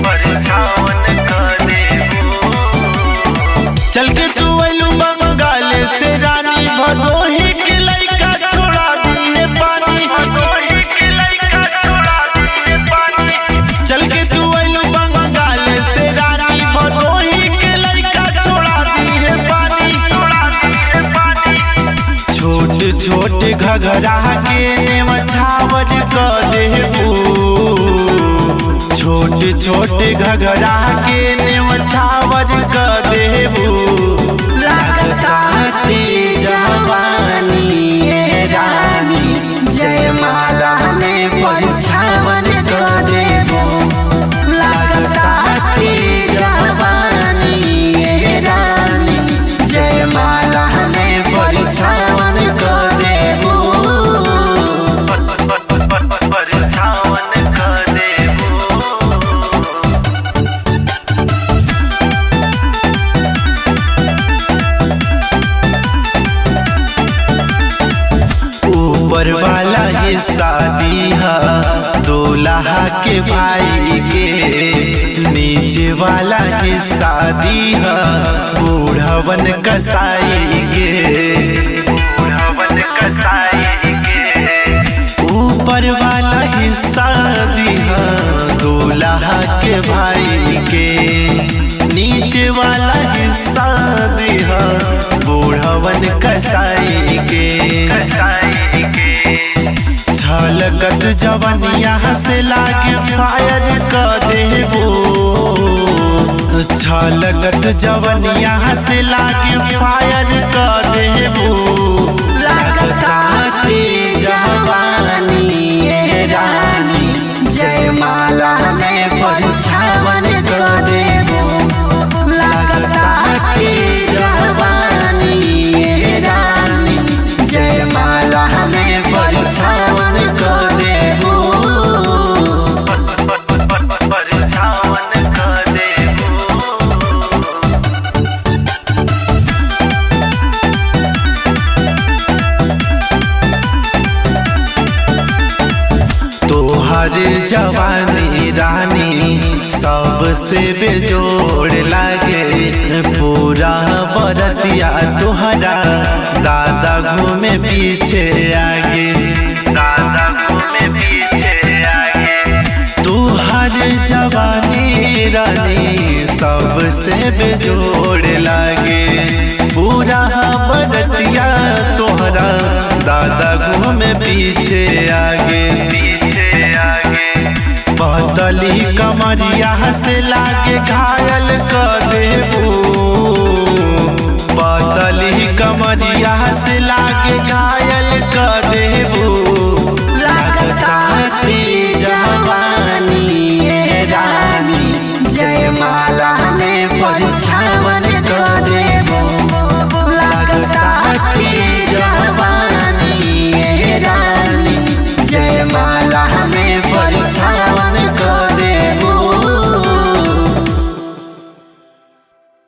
परछावन कर देबू। चल के तू अइलू बंगाल से रानी, भदोही के लइका छोड़ा दिए पानी। चल के तू अइलू बंगाल से रानी, भदोही के लइका छोड़ा दिए पानी। छोट छोट घघरा के मछावर कर देबू। छोट छोट घघरा के मछावर कर देबू। लागताटे जवानी ये रानी, जयमाला में परछावन कर देबो। लागताटे जवानी ये रानी, जयमाला में परछावन कर देबो। परछावन कर देबू। ऊपर वाला ये शादी है दूल्हा के भाई के, नीचे वाला ये शादी है बूढ़वन कसाई के। ऊपर वाला ये शादी है दूल्हा के भाई के, नीचे वाला ये शादी है बूढ़वन कसाई के। छलकत जवनिया से लागे फायर कर देबू। छलकत जवनिया से लागे फायर कर देबू। लागताटे जवानी ये रानी, जयमाला में परछावन कर देबो। लागताटे जवानी ये रानी, जयमाला में परछावन कर देबो। परछावन कर देबू। तोहर जवानी रानी सबसे बेजोड़ लागे। पूरा बरतिया तोहरा दादा घूमे पीछे आगे। तोहर जवानी रानी सबसे बेजोड़ लागे। पूरा बरतिया तोहरा दादा घूमे पीछे आगे। पतली कमरिया से लागे घायल कर देबू। पतली कमरिया से